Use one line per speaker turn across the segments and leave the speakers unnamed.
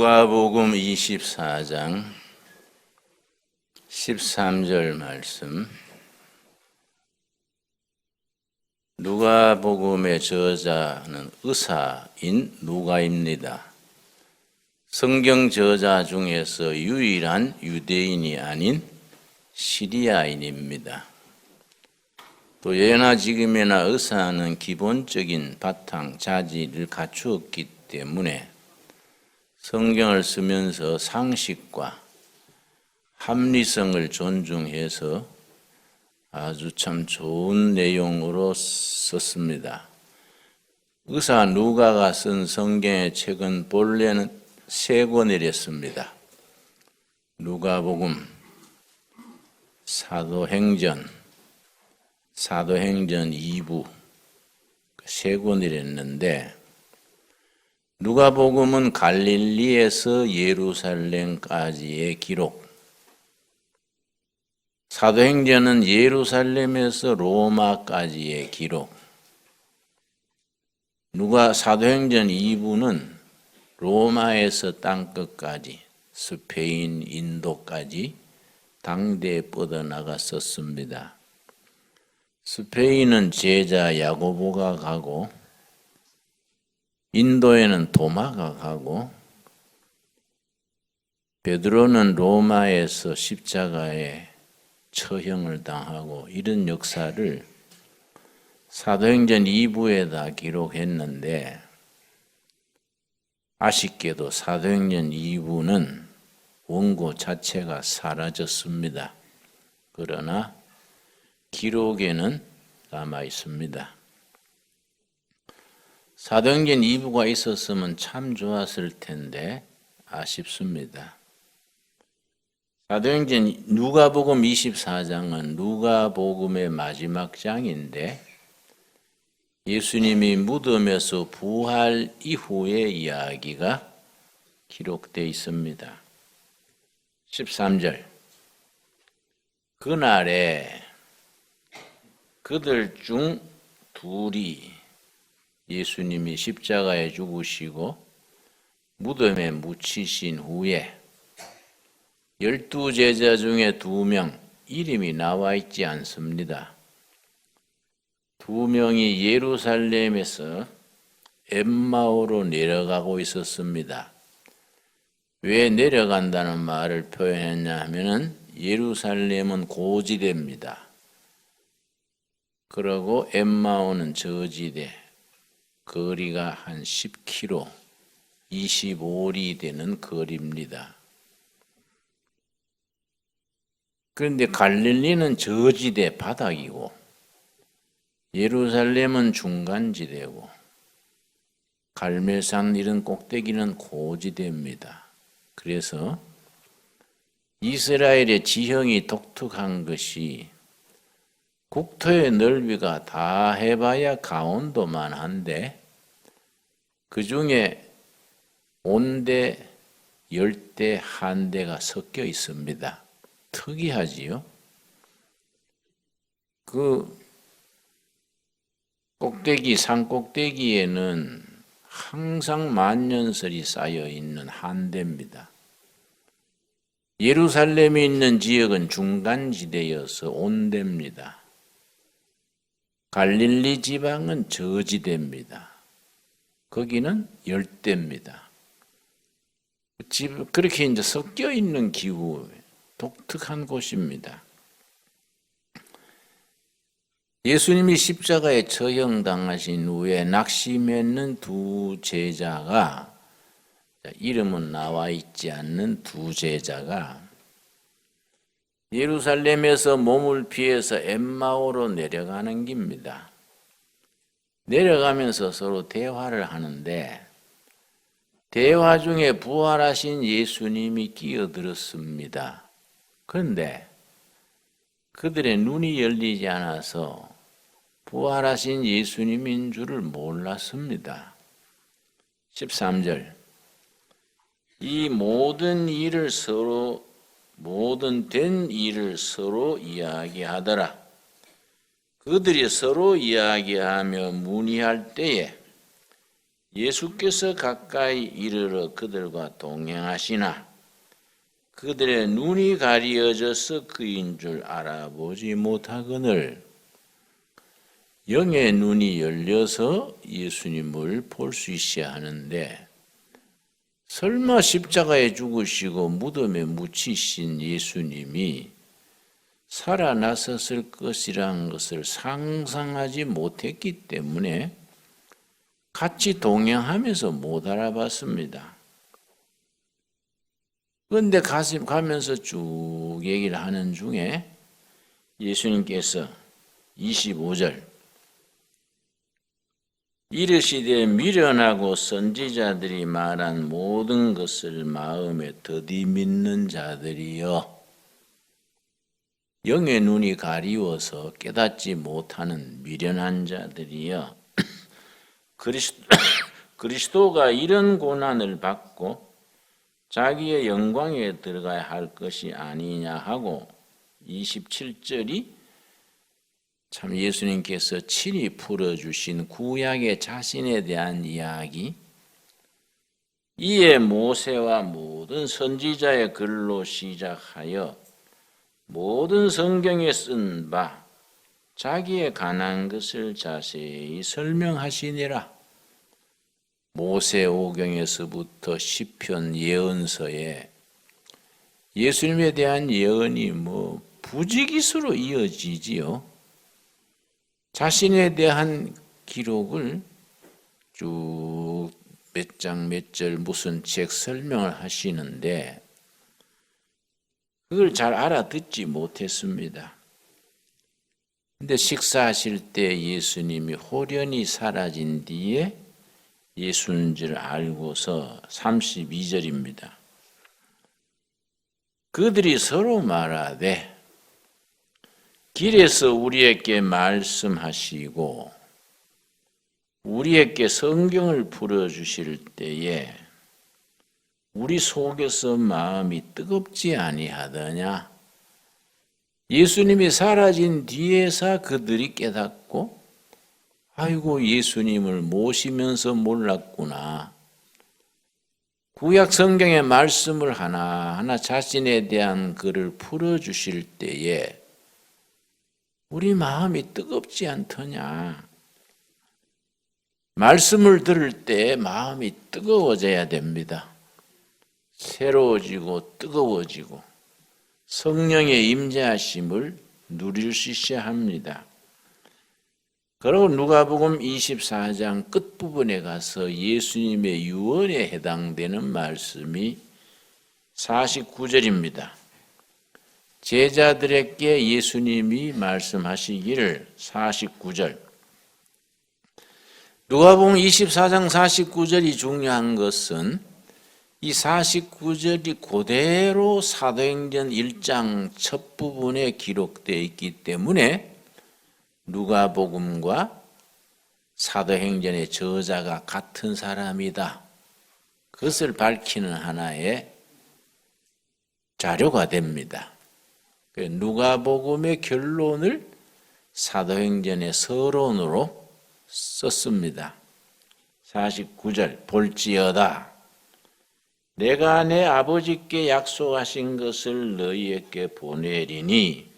누가복음 24장 13절 말씀. 누가복음의 저자는 의사인 누가입니다. 성경 저자 중에서 유일한 유대인이 아닌 시리아인입니다. 또 예나 지금이나 의사는 기본적인 바탕 자질을 갖추었기 때문에 성경을 쓰면서 상식과 합리성을 존중해서 아주 참 좋은 내용으로 썼습니다. 의사 누가가 쓴 성경의 책은 본래는 3권이랬습니다. 누가복음, 사도행전 2부 3권이랬는데 누가복음은 갈릴리에서 예루살렘까지의 기록, 사도행전은 예루살렘에서 로마까지의 기록, 사도행전 2부는 로마에서 땅끝까지, 스페인, 인도까지 당대에 뻗어나갔었습니다. 스페인은 제자 야고보가 가고 인도에는 도마가 가고 베드로는 로마에서 십자가에 처형을 당하고 이런 역사를 사도행전 2부에다 기록했는데 아쉽게도 사도행전 2부는 원고 자체가 사라졌습니다. 그러나 기록에는 남아 있습니다. 사도행전 2부가 있었으면 참 좋았을 텐데 아쉽습니다. 사도행전 누가복음 24장은 누가복음의 마지막 장인데 예수님이 무덤에서 부활 이후의 이야기가 기록되어 있습니다. 13절. 그날에 그들 중 둘이 예수님이 십자가에 죽으시고 무덤에 묻히신 후에 12제자 중에 2명 이름이 나와 있지 않습니다. 2명이 예루살렘에서 엠마오로 내려가고 있었습니다. 왜 내려간다는 말을 표현했냐 하면은 예루살렘은 고지대입니다. 그리고 엠마오는 저지대. 거리가 한 10km, 25리 되는 거리입니다. 그런데 갈릴리는 저지대 바닥이고 예루살렘은 중간지대고 갈멜산 이런 꼭대기는 고지대입니다. 그래서 이스라엘의 지형이 독특한 것이 국토의 넓이가 다 해봐야 강원도만 한데 그 중에 온대, 열대, 한대가 섞여 있습니다. 특이하지요? 그 꼭대기, 산 꼭대기에는 항상 만년설이 쌓여 있는 한대입니다. 예루살렘에 있는 지역은 중간지대여서 온대입니다. 갈릴리 지방은 저지대입니다. 거기는 열대입니다. 그렇게 이제 섞여 있는 기후, 독특한 곳입니다. 예수님이 십자가에 처형당하신 후에 낙심했는 2 제자가, 이름은 나와 있지 않는 2 제자가 예루살렘에서 몸을 피해서 엠마오로 내려가는 길입니다. 내려가면서 서로 대화를 하는데 대화 중에 부활하신 예수님이 끼어들었습니다. 그런데 그들의 눈이 열리지 않아서 부활하신 예수님인 줄을 몰랐습니다. 13절. 이 모든 된 일을 서로 이야기하더라. 그들이 서로 이야기하며 문의할 때에 예수께서 가까이 이르러 그들과 동행하시나 그들의 눈이 가리어져서 그인 줄 알아보지 못하거늘 영의 눈이 열려서 예수님을 볼 수 있어야 하는데 설마 십자가에 죽으시고 무덤에 묻히신 예수님이 살아나섰을 것이라는 것을 상상하지 못했기 때문에 같이 동행하면서 못 알아봤습니다. 그런데 가면서 쭉 얘기를 하는 중에 예수님께서 25절 이르시되 미련하고 선지자들이 말한 모든 것을 마음에 더디 믿는 자들이여 영의 눈이 가리워서 깨닫지 못하는 미련한 자들이여 그리스도가 이런 고난을 받고 자기의 영광에 들어가야 할 것이 아니냐 하고 27절이 참 예수님께서 친히 풀어주신 구약의 자신에 대한 이야기 이에 모세와 모든 선지자의 글로 시작하여 모든 성경에 쓴 바 자기에 관한 것을 자세히 설명하시니라. 모세오경에서부터 시편 예언서에 예수님에 대한 예언이 부지기수로 이어지지요. 자신에 대한 기록을 쭉 몇 장 몇 절 무슨 책 설명을 하시는데 그걸 잘 알아듣지 못했습니다. 근데 식사하실 때 예수님이 홀연히 사라진 뒤에 예수인 줄 알고서 32절입니다. 그들이 서로 말하되 길에서 우리에게 말씀하시고 우리에게 성경을 풀어주실 때에 우리 속에서 마음이 뜨겁지 아니하더냐. 예수님이 사라진 뒤에서 그들이 깨닫고 아이고 예수님을 모시면서 몰랐구나. 구약 성경의 말씀을 하나하나 자신에 대한 글을 풀어주실 때에 우리 마음이 뜨겁지 않더냐. 말씀을 들을 때 마음이 뜨거워져야 됩니다. 새로워지고 뜨거워지고 성령의 임재하심을 누릴 수 있어야 합니다. 그리고 누가복음 24장 끝부분에 가서 예수님의 유언에 해당되는 말씀이 49절입니다. 제자들에게 예수님이 말씀하시기를 49절 누가복음 24장 49절이 중요한 것은 이 49절이 그대로 사도행전 1장 첫 부분에 기록되어 있기 때문에 누가복음과 사도행전의 저자가 같은 사람이다. 그것을 밝히는 하나의 자료가 됩니다. 누가복음의 결론을 사도행전의 서론으로 썼습니다. 49절 볼지어다 내가 내 아버지께 약속하신 것을 너희에게 보내리니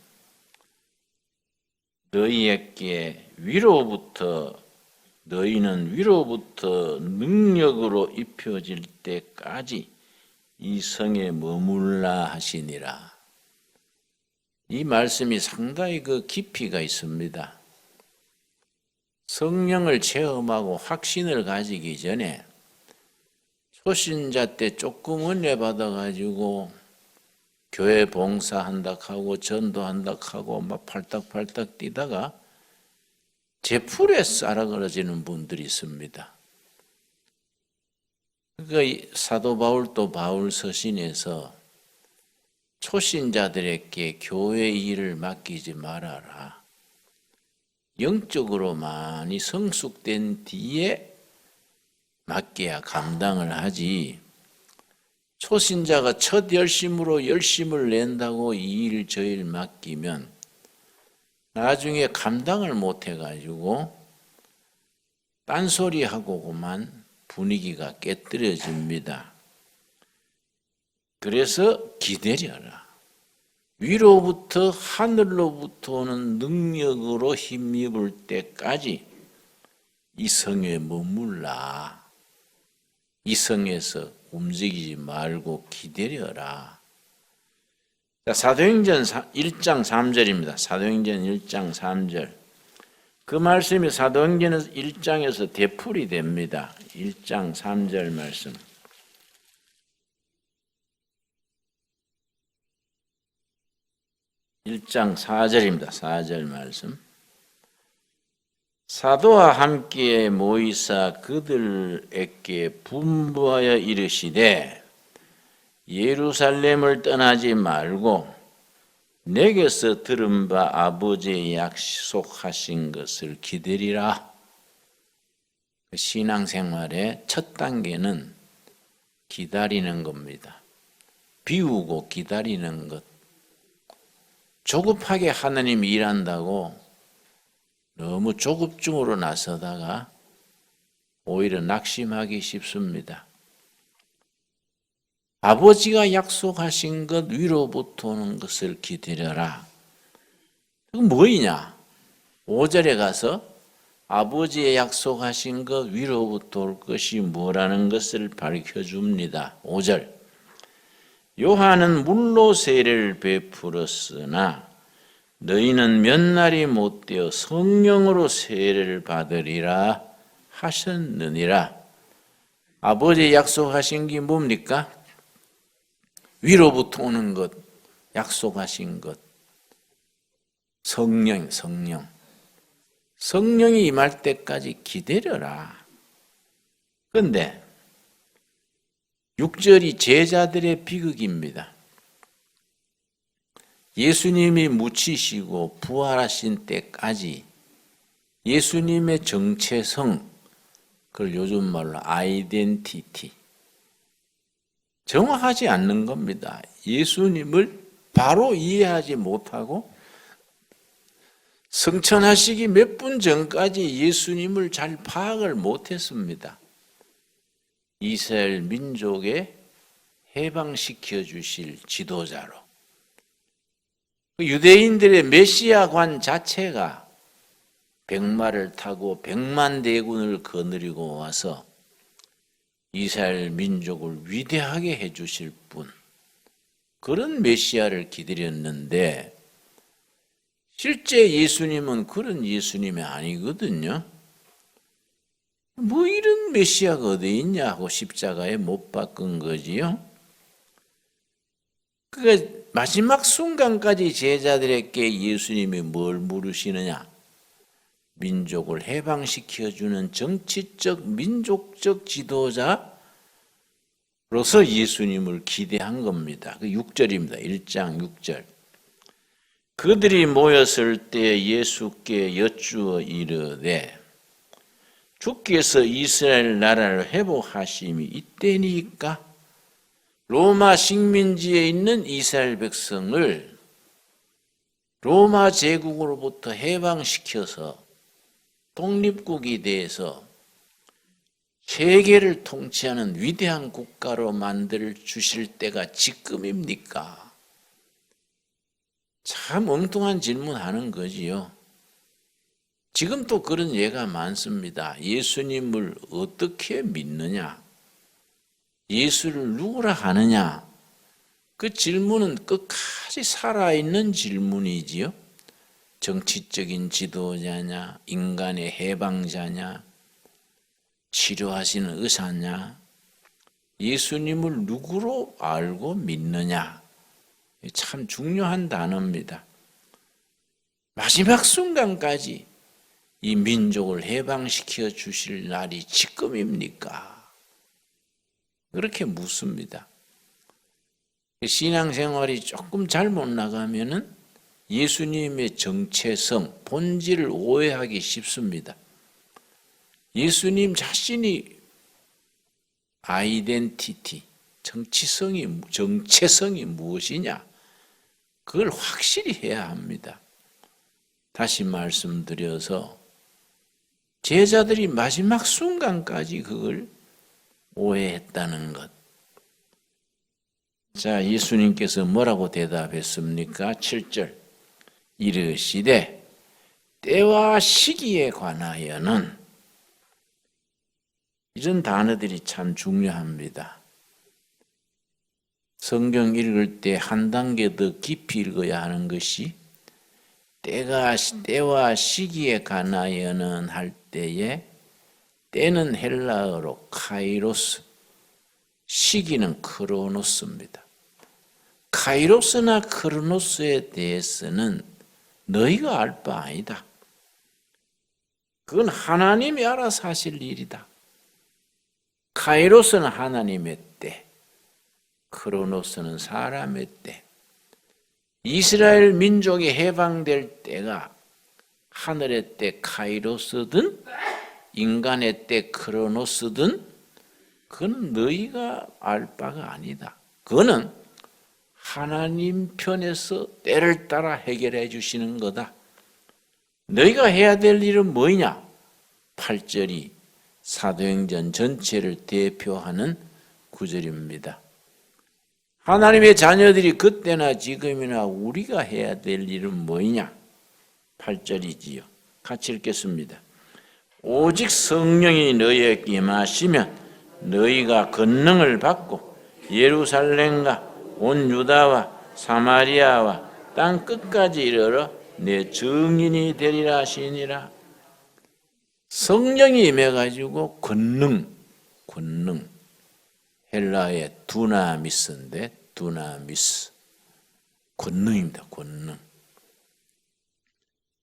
너희는 위로부터 능력으로 입혀질 때까지 이 성에 머물라 하시니라. 이 말씀이 상당히 그 깊이가 있습니다. 성령을 체험하고 확신을 가지기 전에 초신자 때 조금 은혜 받아가지고 교회 봉사한다 하고 전도한다 하고 막 팔딱팔딱 뛰다가 제풀에 쌀아그러지는 분들이 있습니다. 그러니까 사도 바울도 바울 서신에서 초신자들에게 교회 일을 맡기지 말아라. 영적으로 많이 성숙된 뒤에 맡겨야 감당을 하지. 초신자가 첫 열심으로 열심을 낸다고 이 일 저 일 맡기면 나중에 감당을 못 해가지고 딴소리하고 그만 분위기가 깨뜨려집니다. 그래서 기다려라. 위로부터 하늘로부터 오는 능력으로 힘입을 때까지 이 성에 머물라. 이 성에서 움직이지 말고 기다려라. 사도행전 1장 3절입니다. 사도행전 1장 3절. 그 말씀이 사도행전 1장에서 되풀이 됩니다. 1장 3절 말씀. 1장 4절입니다. 4절 말씀. 사도와 함께 모이사 그들에게 분부하여 이르시되 예루살렘을 떠나지 말고 내게서 들은 바 아버지의 약속하신 것을 기다리라. 신앙생활의 첫 단계는 기다리는 겁니다. 비우고 기다리는 것. 조급하게 하나님이 일한다고 너무 조급증으로 나서다가 오히려 낙심하기 쉽습니다. 아버지가 약속하신 것 위로부터 오는 것을 기다려라. 그건 뭐이냐? 5절에 가서 아버지의 약속하신 것 위로부터 올 것이 뭐라는 것을 밝혀줍니다. 5절. 요한은 물로 세례를 베풀었으나 너희는 몇 날이 못되어 성령으로 세례를 받으리라 하셨느니라. 아버지 약속하신 게 뭡니까? 위로부터 오는 것, 약속하신 것. 성령. 성령이 임할 때까지 기다려라. 그런데 6절이 제자들의 비극입니다. 예수님이 묻히시고 부활하신 때까지 예수님의 정체성, 그걸 요즘 말로 아이덴티티, 정확하지 않는 겁니다. 예수님을 바로 이해하지 못하고 성천하시기 몇 분 전까지 예수님을 잘 파악을 못했습니다. 이스라엘 민족에 해방시켜 주실 지도자로. 유대인들의 메시아관 자체가 백마를 타고 100만 대군을 거느리고 와서 이스라엘 민족을 위대하게 해주실 분, 그런 메시아를 기다렸는데 실제 예수님은 그런 예수님이 아니거든요. 뭐 이런 메시아가 어디 있냐 하고 십자가에 못 박은 거지요. 그러니까 마지막 순간까지 제자들에게 예수님이 뭘 물으시느냐? 민족을 해방시켜주는 정치적, 민족적 지도자로서 예수님을 기대한 겁니다. 그 6절입니다. 1장 6절. 그들이 모였을 때 예수께 여쭈어 이르되 주께서 이스라엘 나라를 회복하심이 이때니까? 로마 식민지에 있는 이스라엘 백성을 로마 제국으로부터 해방시켜서 독립국이 돼서 세계를 통치하는 위대한 국가로 만들 주실 때가 지금입니까? 참 엉뚱한 질문하는 거지요. 지금 또 그런 예가 많습니다. 예수님을 어떻게 믿느냐? 예수를 누구라 하느냐? 그 질문은 끝까지 살아있는 질문이지요. 정치적인 지도자냐, 인간의 해방자냐, 치료하시는 의사냐, 예수님을 누구로 알고 믿느냐? 참 중요한 단어입니다. 마지막 순간까지 이 민족을 해방시켜 주실 날이 지금입니까? 그렇게 묻습니다. 신앙생활이 조금 잘못 나가면은 예수님의 정체성, 본질을 오해하기 쉽습니다. 예수님 자신이 아이덴티티, 정체성이 무엇이냐? 그걸 확실히 해야 합니다. 다시 말씀드려서 제자들이 마지막 순간까지 그걸 오해했다는 것. 자, 예수님께서 뭐라고 대답했습니까? 7절. 이르시되 때와 시기에 관하여는, 이런 단어들이 참 중요합니다. 성경 읽을 때 한 단계 더 깊이 읽어야 하는 것이, 때와 시기에 관하여는 할 때에, 때는 헬라어로 카이로스, 시기는 크로노스입니다. 카이로스나 크로노스에 대해서는 너희가 알 바 아니다. 그건 하나님이 알아서 하실 일이다. 카이로스는 하나님의 때, 크로노스는 사람의 때. 이스라엘 민족이 해방될 때가 하늘의 때 카이로스든 인간의 때 크로노스든 그건 너희가 알 바가 아니다. 그거는 하나님 편에서 때를 따라 해결해 주시는 거다. 너희가 해야 될 일은 뭐냐? 8절이 사도행전 전체를 대표하는 구절입니다. 하나님의 자녀들이 그때나 지금이나 우리가 해야 될 일은 뭐냐? 8절이지요. 같이 읽겠습니다. 오직 성령이 너희에게 임하시면 너희가 권능을 받고 예루살렘과 온 유다와 사마리아와 땅 끝까지 이르러 내 증인이 되리라 하시니라. 성령이 임해가지고 권능, 헬라의 두나미스인데, 두나미스, 권능입니다. 권능.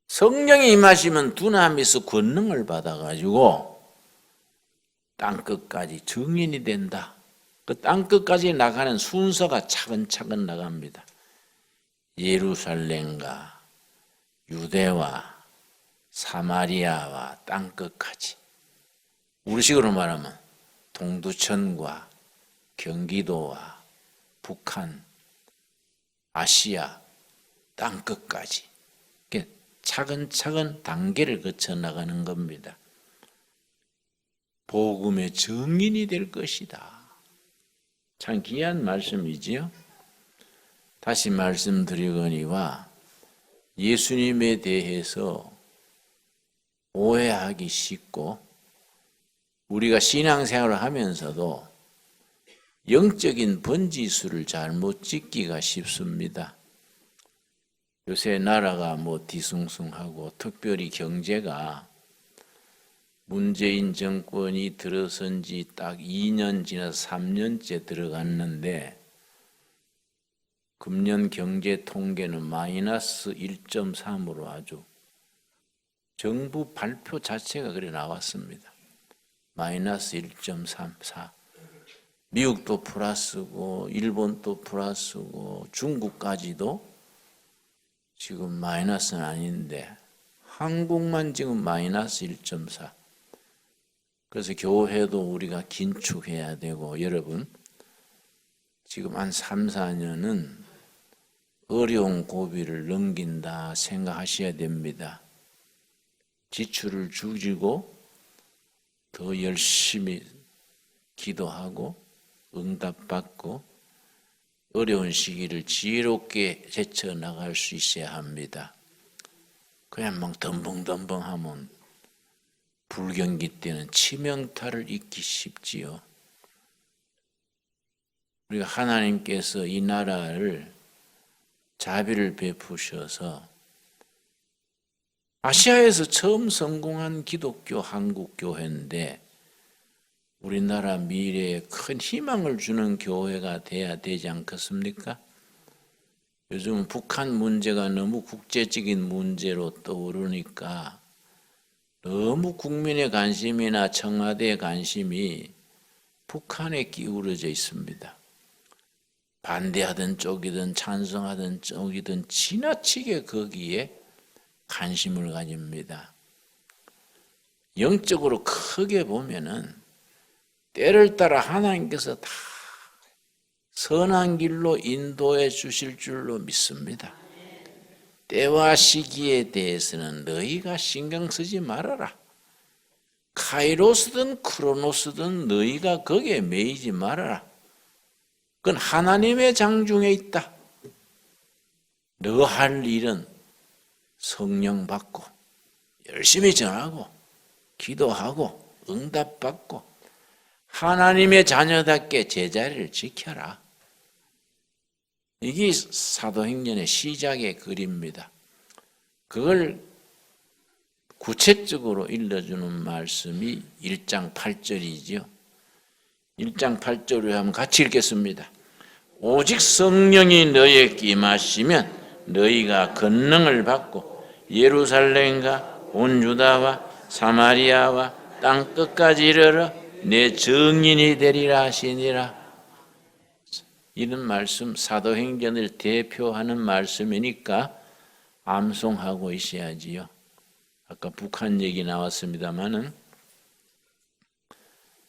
성령이 임하시면 두나미스 권능을 받아가지고 땅 끝까지 증인이 된다. 그 땅 끝까지 나가는 순서가 차근차근 나갑니다. 예루살렘과 유대와 사마리아와 땅 끝까지. 우리식으로 말하면 동두천과 경기도와 북한, 아시아, 땅 끝까지. 차근차근 단계를 거쳐 나가는 겁니다. 복음의 증인이 될 것이다. 참 귀한 말씀이지요. 다시 말씀드리거니와 예수님에 대해서 오해하기 쉽고, 우리가 신앙생활을 하면서도 영적인 번지수를 잘못 짓기가 쉽습니다. 요새 나라가 뒤숭숭하고, 특별히 경제가 문재인 정권이 들어선 지 딱 2년 지나서 3년째 들어갔는데, 금년 경제 통계는 마이너스 1.3으로 아주 정부 발표 자체가 그래 나왔습니다. 마이너스 1.34. 미국도 플러스고 일본도 플러스고 중국까지도 지금 마이너스는 아닌데 한국만 지금 마이너스 1.4. 그래서 교회도 우리가 긴축해야 되고, 여러분 지금 한 3, 4년은 어려운 고비를 넘긴다 생각하셔야 됩니다. 지출을 줄이고 더 열심히 기도하고 응답받고 어려운 시기를 지혜롭게 제쳐나갈 수 있어야 합니다. 그냥 막 덤벙덤벙하면 불경기 때는 치명타를 입기 쉽지요. 우리가 하나님께서 이 나라를 자비를 베푸셔서 아시아에서 처음 성공한 기독교 한국교회인데, 우리나라 미래에 큰 희망을 주는 교회가 돼야 되지 않겠습니까? 요즘 북한 문제가 너무 국제적인 문제로 떠오르니까 너무 국민의 관심이나 청와대의 관심이 북한에 기울어져 있습니다. 반대하던 쪽이든 찬성하던 쪽이든 지나치게 거기에 관심을 가집니다. 영적으로 크게 보면은 때를 따라 하나님께서 다 선한 길로 인도해 주실 줄로 믿습니다. 때와 시기에 대해서는 너희가 신경 쓰지 말아라. 카이로스든 크로노스든 너희가 거기에 매이지 말아라. 그건 하나님의 장중에 있다. 너 할 일은 성령 받고 열심히 전하고 기도하고 응답받고 하나님의 자녀답게 제자리를 지켜라. 이게 사도행전의 시작의 글입니다. 그걸 구체적으로 일러주는 말씀이 1장 8절이지요. 1장 8절을 한번 같이 읽겠습니다. 오직 성령이 너희에게 임하시면 너희가 권능을 받고 예루살렘과 온 유다와 사마리아와 땅 끝까지 이르러 내 증인이 되리라 하시니라. 이런 말씀 사도행전을 대표하는 말씀이니까 암송하고 있어야지요. 아까 북한 얘기 나왔습니다마는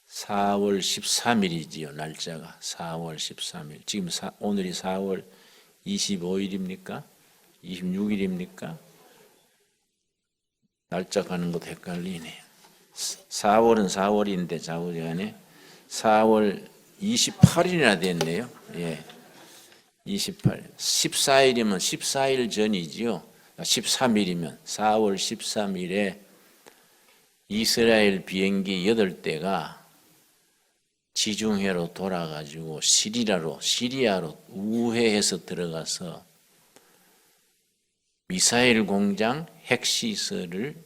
4월 13일이지요. 날짜가 4월 13일. 지금 오늘이 4월 25일입니까? 26일입니까? 날짜 가는 것도 헷갈리네. 4월은 4월인데 좌우지간에 4월 28일이나 됐네요. 예. 28일. 14일이면 14일 전이지요. 13일이면 4월 13일에 이스라엘 비행기 8대가 지중해로 돌아가지고 시리아로 우회해서 들어가서 미사일 공장 핵시설을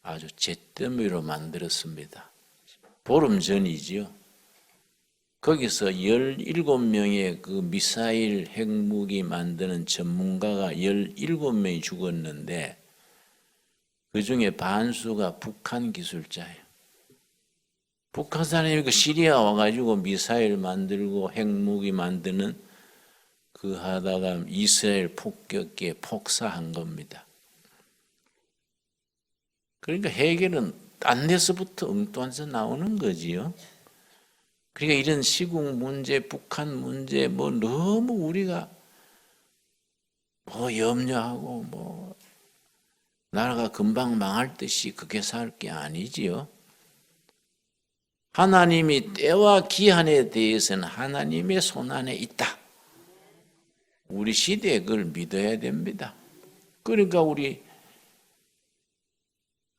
아주 잿더미로 만들었습니다. 보름 전이지요. 거기서 17명의 그 미사일 핵무기 만드는 전문가가 17명이 죽었는데 그 중에 반수가 북한 기술자예요. 북한 사람이 그 시리아 와가지고 미사일 만들고 핵무기 만드는 그 하다가 이스라엘 폭격기에 폭사한 겁니다. 그러니까 해결은 딴 데서부터 엉뚱해서 나오는 거지요. 그러니까 이런 시국 문제, 북한 문제 너무 우리가 염려하고 나라가 금방 망할 듯이 그렇게 살 게 아니지요. 하나님이 때와 기한에 대해서는 하나님의 손안에 있다. 우리 시대에 그걸 믿어야 됩니다. 그러니까 우리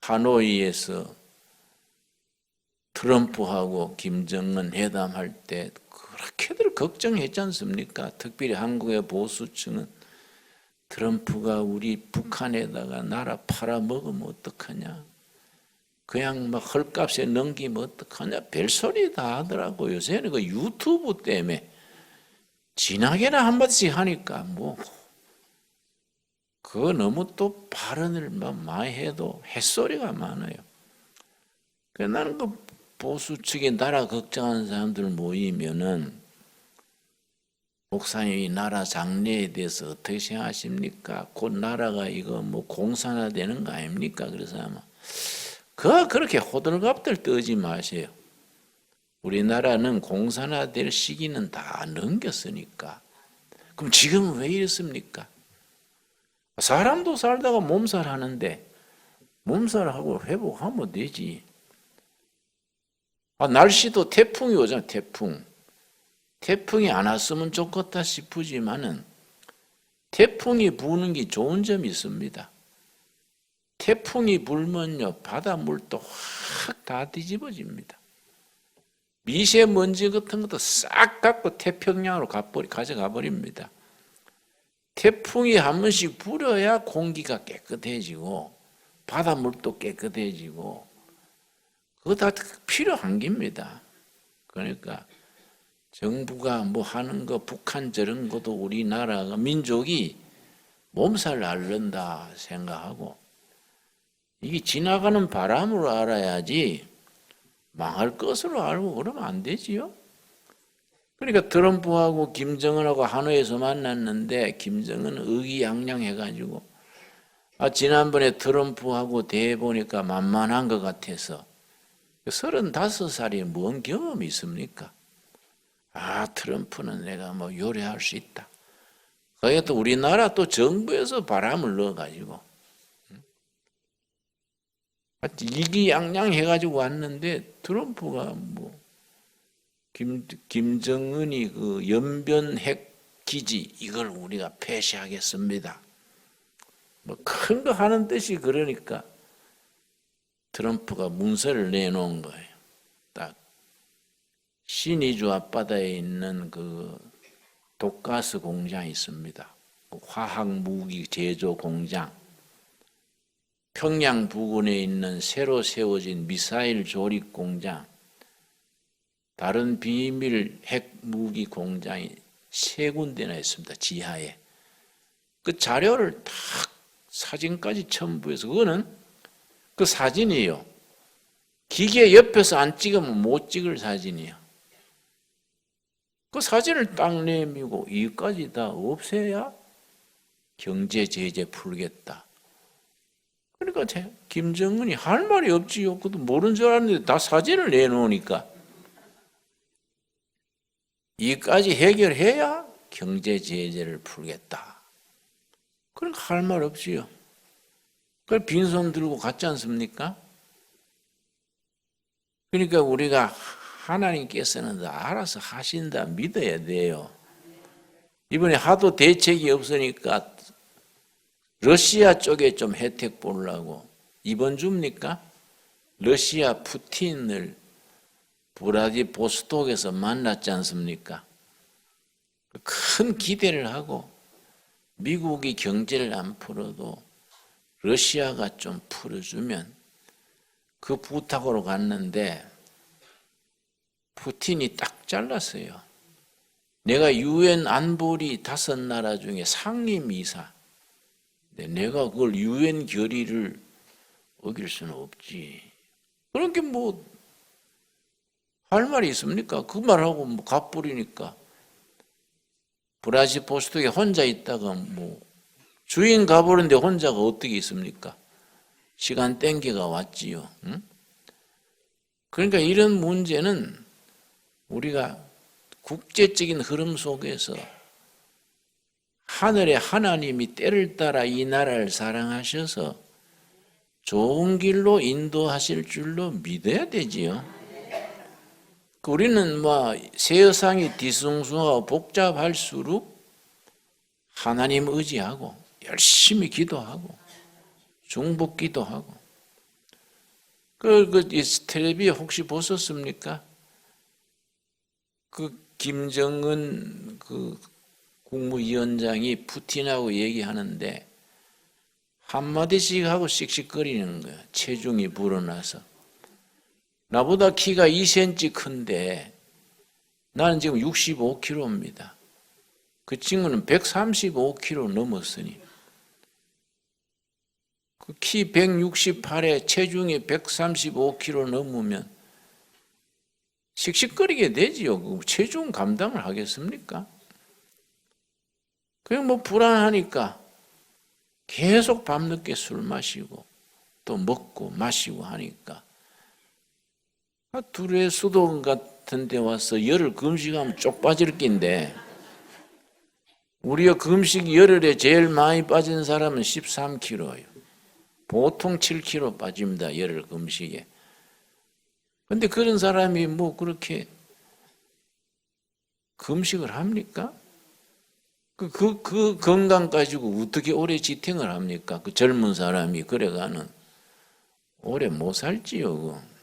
하노이에서 트럼프하고 김정은 회담할 때 그렇게들 걱정했지 않습니까? 특별히 한국의 보수층은 트럼프가 우리 북한에다가 나라 팔아먹으면 어떡하냐? 그냥 막 헐값에 넘기면 어떡하냐? 별소리 다 하더라고요. 요새는 그 유튜브 때문에 진하게나 한마디씩 하니까 그거 너무 또 발언을 많이 해도 햇소리가 많아요. 그래서 나는 그 보수 측에 나라 걱정하는 사람들 모이면은 목사님이 나라 장래에 대해서 어떻게 생각하십니까? 곧 나라가 이거 공산화되는 거 아닙니까? 그래서 아마 그렇게 호들갑들 떠지 마세요. 우리나라는 공산화될 시기는 다 넘겼으니까. 그럼 지금은 왜 이렇습니까? 사람도 살다가 몸살하는데 몸살하고 회복하면 되지. 날씨도 태풍이 오잖아. 태풍이 안 왔으면 좋겠다 싶으지만은 태풍이 부는 게 좋은 점이 있습니다. 태풍이 불면요 바닷물도 확 다 뒤집어집니다. 미세먼지 같은 것도 싹 갖고 태평양으로 가져가 버립니다. 태풍이 한 번씩 불어야 공기가 깨끗해지고 바닷물도 깨끗해지고 그거 다 필요한 겁니다. 그러니까 정부가 하는 거 북한 저런 것도 우리나라가 민족이 몸살 앓는다 생각하고 이게 지나가는 바람으로 알아야지 망할 것으로 알고 그러면 안 되지요. 그러니까 트럼프하고 김정은하고 하노이에서 만났는데 김정은은 의기양양해가지고 지난번에 트럼프하고 대해 보니까 만만한 것 같아서 35살이 뭔 경험이 있습니까? 트럼프는 내가 요리할 수 있다. 거기에 또 우리나라 또 정부에서 바람을 넣어가지고 이기양양 해가지고 왔는데 트럼프가 뭐 김정은이 그 연변 핵 기지 이걸 우리가 폐쇄하겠습니다. 뭐 큰 거 하는 듯이 그러니까 트럼프가 문서를 내놓은 거예요. 딱 신의주 앞바다에 있는 그 독가스 공장이 있습니다. 화학 무기 제조 공장. 평양 부근에 있는 새로 세워진 미사일 조립 공장. 다른 비밀 핵 무기 공장이 3군데나 있습니다. 지하에. 그 자료를 딱 사진까지 첨부해서 그거는 그 사진이에요. 기계 옆에서 안 찍으면 못 찍을 사진이에요. 그 사진을 딱 내밀고 이까지 다 없애야 경제 제재 풀겠다. 그러니까 김정은이 할 말이 없지요. 그것도 모르는 줄 알았는데 다 사진을 내놓으니까 이까지 해결해야 경제 제재를 풀겠다. 그러니까 할 말 없지요. 그걸 빈손 들고 갔지 않습니까? 그러니까 우리가 하나님께서는 알아서 하신다 믿어야 돼요. 이번에 하도 대책이 없으니까 러시아 쪽에 좀 혜택 보려고 이번 줍니까? 러시아 푸틴을 브라디보스톡에서 만났지 않습니까? 큰 기대를 하고 미국이 경제를 안 풀어도 러시아가 좀 풀어주면 그 부탁으로 갔는데 푸틴이 딱 잘랐어요. 내가 유엔 안보리 5나라 중에 상임이사. 내가 그걸 유엔 결의를 어길 수는 없지. 그런 게 뭐 할 말이 있습니까? 그 말하고 뭐 갚부리니까 브라디보스톡에 혼자 있다가 뭐 주인 가버렸는데 혼자가 어떻게 있습니까? 시간 땡겨가 왔지요. 응? 그러니까 이런 문제는 우리가 국제적인 흐름 속에서 하늘의 하나님이 때를 따라 이 나라를 사랑하셔서 좋은 길로 인도하실 줄로 믿어야 되지요. 우리는 뭐 세상이 뒤숭숭하고 복잡할수록 하나님 의지하고 열심히 기도하고 중복 기도하고 텔레비에 혹시 보셨습니까? 그 김정은 그 국무위원장이 푸틴하고 얘기하는데 한마디씩 하고 씩씩거리는 거야. 체중이 불어나서. 나보다 키가 2cm 큰데 나는 지금 65kg입니다. 그 친구는 135kg 넘었으니 그 키 168에 체중이 135kg 넘으면 씩씩거리게 되지요. 그 체중 감당을 하겠습니까? 그냥 뭐 불안하니까 계속 밤늦게 술 마시고 또 먹고 마시고 하니까 둘의 수도원 같은 데 와서 열흘 금식하면 쪽 빠질 낀데 우리가 금식 열흘에 제일 많이 빠진 사람은 13kg예요. 보통 7kg 빠집니다. 열흘 금식에. 근데 그런 사람이 뭐 그렇게 금식을 합니까? 그 건강 가지고 어떻게 오래 지탱을 합니까? 그 젊은 사람이 그래가는 오래 못 살지요.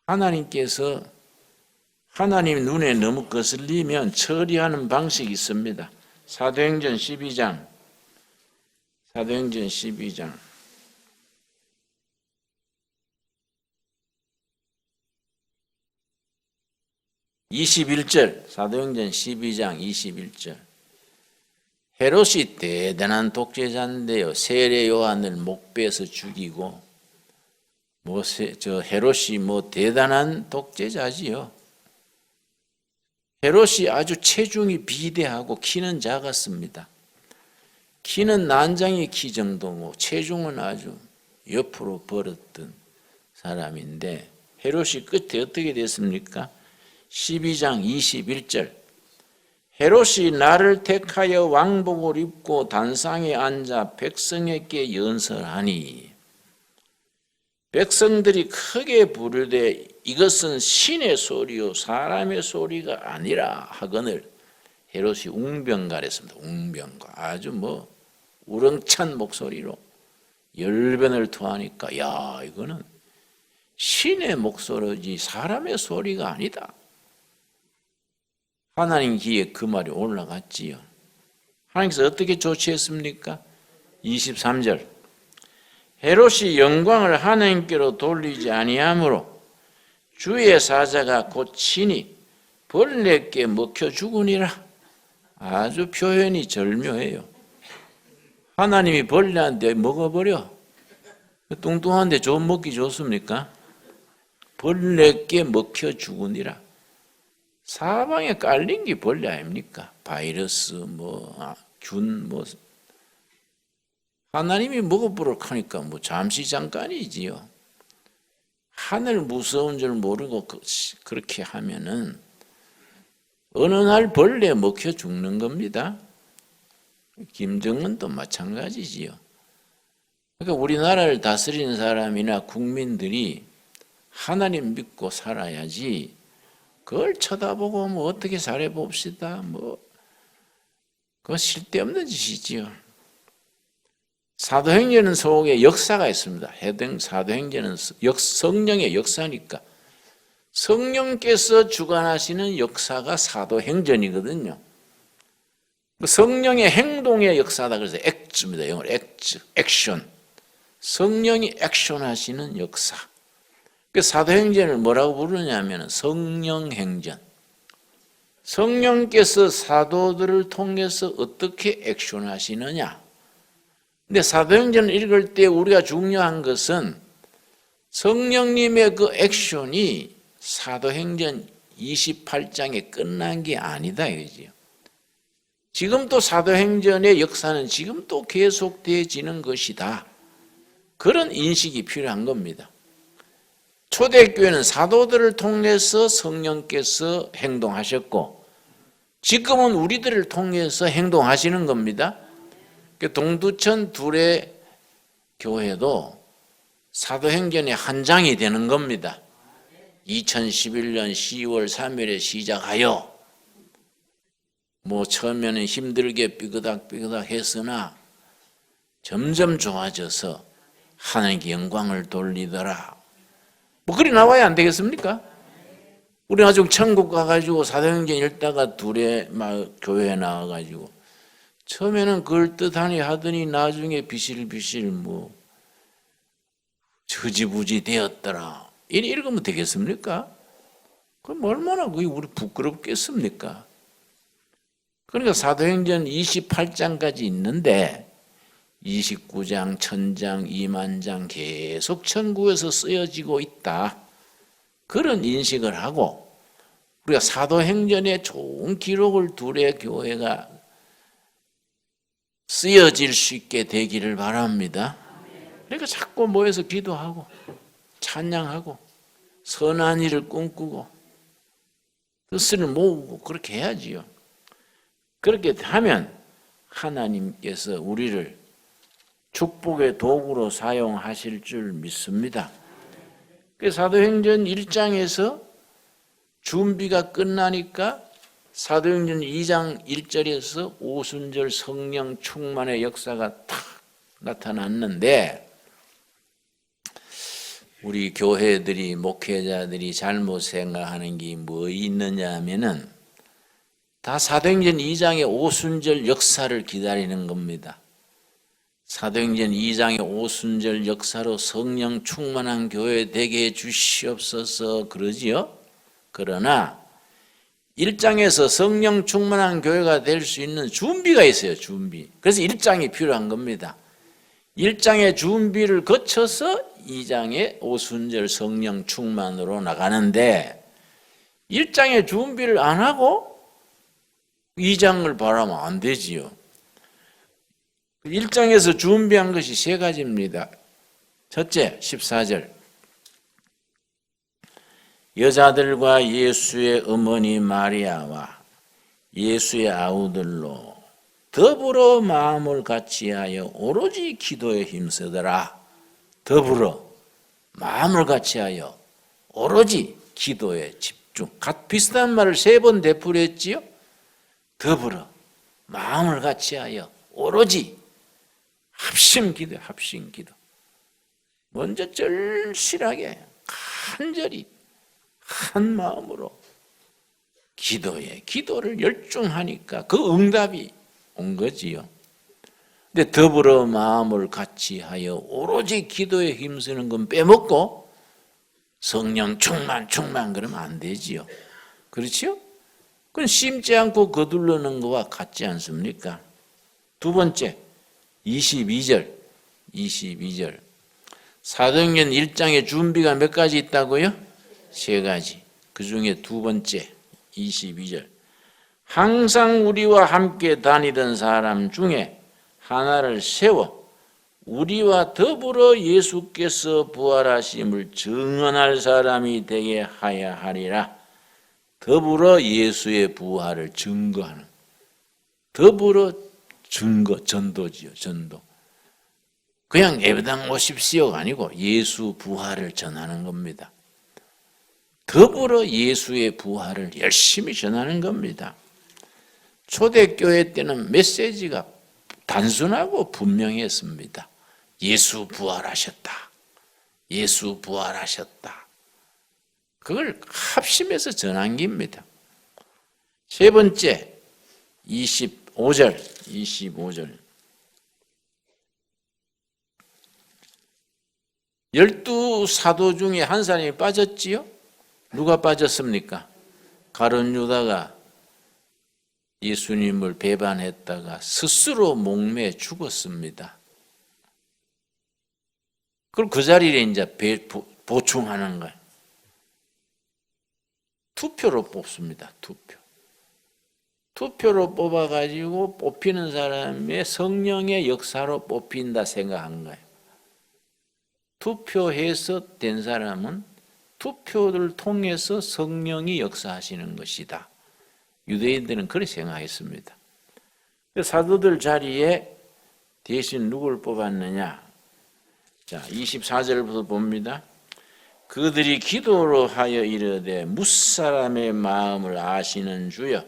하나님께서 하나님 눈에 너무 거슬리면 처리하는 방식이 있습니다. 사도행전 12장 21절, 사도행전 12장 21절. 헤롯이 대단한 독재자인데요. 세례 요한을 목베어서 죽이고 헤롯이 대단한 독재자지요. 헤롯이 아주 체중이 비대하고 키는 작았습니다. 키는 난장의 키 정도고 체중은 아주 옆으로 벌었던 사람인데 헤롯이 끝에 어떻게 됐습니까? 12장 21절. 헤롯이 나를 택하여 왕복을 입고 단상에 앉아 백성에게 연설하니 백성들이 크게 부르되 이것은 신의 소리요 사람의 소리가 아니라 하거늘 헤롯이 웅변가랬습니다. 웅변가. 아주 우렁찬 목소리로 열변을 토하니까 야 이거는 신의 목소리지 사람의 소리가 아니다. 하나님 귀에 그 말이 올라갔지요. 하나님께서 어떻게 조치했습니까? 23절 헤롯이 영광을 하나님께로 돌리지 아니하므로 주의 사자가 곧 친히 벌레께 먹혀 죽으니라. 아주 표현이 절묘해요. 하나님이 벌레한테 먹어버려. 뚱뚱한데 좀 먹기 좋습니까? 벌레께 먹혀 죽으니라. 사방에 깔린 게 벌레 아닙니까? 바이러스, 균, 하나님이 먹어보려고 하니까 잠시 잠깐이지요. 하늘 무서운 줄 모르고 그렇게 하면은 어느 날 벌레에 먹혀 죽는 겁니다. 김정은도 마찬가지지요. 그러니까 우리나라를 다스리는 사람이나 국민들이 하나님 믿고 살아야지 그걸 쳐다보고 어떻게 잘해봅시다. 그거 쓸데없는 짓이지요. 사도행전 속에 역사가 있습니다. 사도행전은 성령의 역사니까. 성령께서 주관하시는 역사가 사도행전이거든요. 성령의 행동의 역사다. 그래서 액트입니다. 영어로 액션. 성령이 액션하시는 역사. 사도행전을 뭐라고 부르냐면 성령행전. 성령께서 사도들을 통해서 어떻게 액션하시느냐. 근데 사도행전을 읽을 때 우리가 중요한 것은 성령님의 그 액션이 사도행전 28장에 끝난 게 아니다 이거지요. 지금 또 사도행전의 역사는 지금 또 계속되어지는 것이다. 그런 인식이 필요한 겁니다. 초대교회는 사도들을 통해서 성령께서 행동하셨고 지금은 우리들을 통해서 행동하시는 겁니다. 동두천 둘의 교회도 사도행전의 한 장이 되는 겁니다. 2011년 10월 3일에 시작하여 처음에는 힘들게 삐그닥삐그닥 했으나 점점 좋아져서 하나님께 영광을 돌리더라. 그리 나와야 안 되겠습니까? 우리 나중에 천국 가가지고 사도행전 읽다가 둘의 교회에 나와가지고 처음에는 그럴듯하니 하더니 나중에 비실비실 저지부지 되었더라. 읽으면 되겠습니까? 그럼 얼마나 그게 우리 부끄럽겠습니까? 그러니까 사도행전 28장까지 있는데 29장, 1000장, 20,000장 계속 천국에서 쓰여지고 있다. 그런 인식을 하고 우리가 사도행전의 좋은 기록을 둘의 교회가 쓰여질 수 있게 되기를 바랍니다. 그러니까 자꾸 모여서 기도하고 찬양하고 선한 일을 꿈꾸고 뜻을 모으고 그렇게 해야지요. 그렇게 하면 하나님께서 우리를 축복의 도구로 사용하실 줄 믿습니다. 사도행전 1장에서 준비가 끝나니까 사도행전 2장 1절에서 오순절 성령 충만의 역사가 탁 나타났는데 우리 교회들이 목회자들이 잘못 생각하는 게 뭐 있느냐 하면은 다 사도행전 2장의 오순절 역사를 기다리는 겁니다. 사도행전 2장의 오순절 역사로 성령 충만한 교회 되게 해주시옵소서 그러지요. 그러나 1장에서 성령 충만한 교회가 될 수 있는 준비가 있어요. 준비. 그래서 1장이 필요한 겁니다. 1장의 준비를 거쳐서 2장의 오순절 성령 충만으로 나가는데 1장의 준비를 안 하고 2장을 바라면 안 되지요. 1장에서 준비한 것이 3가지입니다. 첫째, 14절. 여자들과 예수의 어머니 마리아와 예수의 아우들로 더불어 마음을 같이하여 오로지 기도에 힘쓰더라. 더불어. 마음을 같이하여 오로지 기도에 집중. 비슷한 말을 3번 되풀이했지요. 더불어 마음을 같이하여 오로지 합심기도, 합심기도. 먼저 절실하게 간절히 한 마음으로 기도를 열중하니까 그 응답이 온 거지요. 근데 더불어 마음을 같이하여 오로지 기도에 힘쓰는 건 빼먹고 성령 충만 그러면 안 되지요. 그렇죠? 그건 심지 않고 거둘러는 거와 같지 않습니까? 두 번째, 22절. 사도행전 1장에 준비가 몇 가지 있다고요? 3가지. 그 중에 두 번째, 22절. 항상 우리와 함께 다니던 사람 중에 하나를 세워 우리와 더불어 예수께서 부활하심을 증언할 사람이 되게 하야 하리라. 더불어 예수의 부활을 증거하는, 더불어 전도지요. 전도. 그냥 예배당 오십시오가 아니고 예수 부활을 전하는 겁니다. 더불어 예수의 부활을 열심히 전하는 겁니다. 초대교회 때는 메시지가 단순하고 분명했습니다. 예수 부활하셨다. 예수 부활하셨다. 그걸 합심해서 전한 겁니다. 세 번째, 25절. 12사도 중에 한 사람이 빠졌지요? 누가 빠졌습니까? 가룟 유다가 예수님을 배반했다가 스스로 목매어 죽었습니다. 그럼 그 자리에 이제 보충하는 거예요. 투표로 뽑습니다. 투표로 뽑아가지고 뽑히는 사람의 성령의 역사로 뽑힌다 생각한 거예요. 투표해서 된 사람은 투표를 통해서 성령이 역사하시는 것이다. 유대인들은 그렇게 생각했습니다. 사도들 자리에 대신 누굴 뽑았느냐? 자, 24절부터 봅니다. 그들이 기도로 하여 이르되 무사람의 마음을 아시는 주여,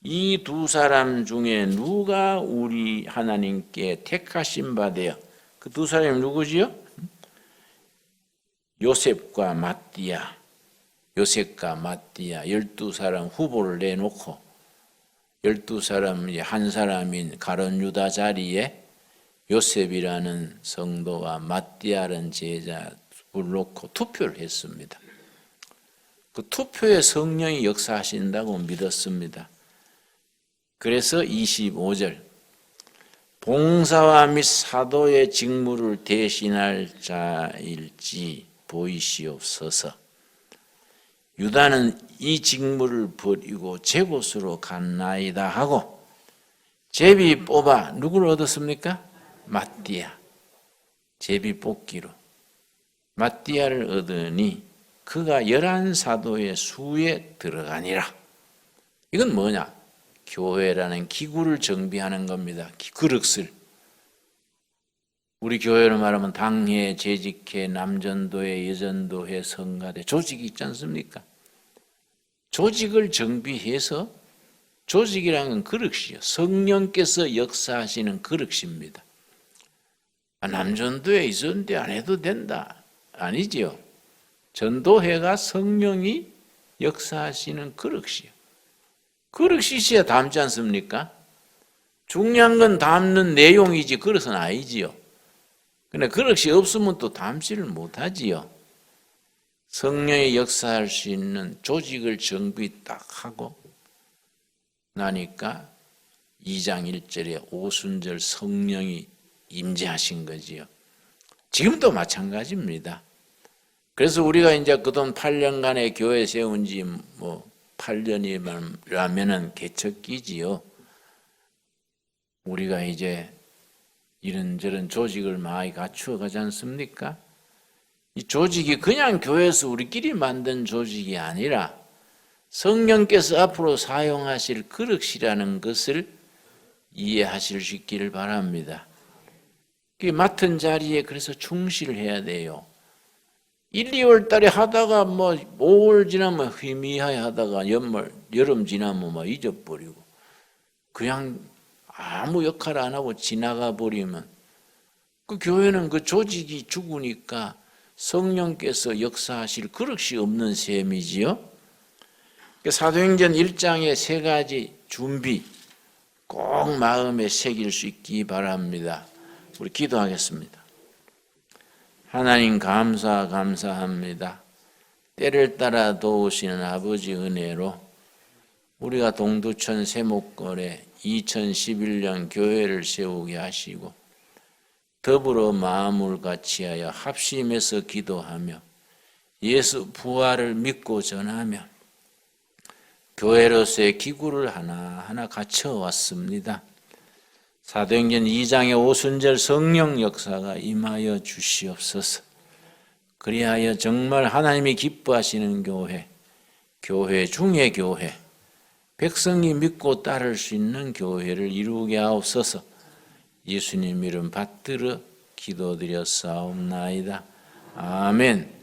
이 두 사람 중에 누가 우리 하나님께 택하신 바 되어, 그 두 사람이 누구지요? 요셉과 마띠아, 12사람 후보를 내놓고 12사람 한 사람인 가룟 유다 자리에 요셉이라는 성도와 마띠아라는 제자를 놓고 투표를 했습니다. 그 투표에 성령이 역사하신다고 믿었습니다. 그래서 25절, 봉사와 및 사도의 직무를 대신할 자일지 보이시옵소서. 유다는 이 직무를 버리고 제 곳으로 갔나이다 하고 제비 뽑아 누구를 얻었습니까? 마띠아. 제비 뽑기로 마띠아를 얻으니 그가 11사도의 수에 들어가니라. 이건 뭐냐? 교회라는 기구를 정비하는 겁니다. 그릇을. 우리 교회로 말하면 당회, 재직회, 남전도회, 여전도회, 성가대 조직이 있지 않습니까? 조직을 정비해서, 조직이라는 건 그릇이요. 성령께서 역사하시는 그릇입니다. 남전도회, 여전도회 안 해도 된다. 아니지요. 전도회가 성령이 역사하시는 그릇이요. 그릇이 있어야 담지 않습니까? 중요한 건 담는 내용이지 그릇은 아니지요. 근데 그릇이 없으면 또 담지를 못하지요. 성령이 역사할 수 있는 조직을 정비 딱 하고 나니까 2장 1절에 오순절 성령이 임재하신 거지요. 지금도 마찬가지입니다. 그래서 우리가 이제 그동안 8년간의 교회 세운 지 8년이라면은 개척기지요. 우리가 이제 이런저런 조직을 많이 갖추어 가지 않습니까? 이 조직이 그냥 교회에서 우리끼리 만든 조직이 아니라 성령께서 앞으로 사용하실 그릇이라는 것을 이해하실 수 있기를 바랍니다. 그 맡은 자리에 그래서 충실해야 돼요. 1, 2월 달에 하다가 뭐 5월 지나면 희미하게 하다가 여름 지나면 뭐 잊어버리고 그냥 아무 역할 안 하고 지나가 버리면 그 교회는 그 조직이 죽으니까 성령께서 역사하실 그릇이 없는 셈이지요. 사도행전 1장의 세 가지 준비 꼭 마음에 새길 수 있기 바랍니다. 우리 기도하겠습니다. 하나님 감사합니다. 때를 따라 도우시는 아버지 은혜로 우리가 동두천 세목걸에 2011년 교회를 세우게 하시고 더불어 마음을 같이하여 합심해서 기도하며 예수 부활을 믿고 전하며 교회로서의 기구를 하나하나 갖춰왔습니다. 사도행전 2장의 오순절 성령 역사가 임하여 주시옵소서. 그리하여 정말 하나님이 기뻐하시는 교회 중의 교회, 백성이 믿고 따를 수 있는 교회를 이루게 하옵소서. 예수님 이름 받들어 기도드렸사옵나이다. 아멘.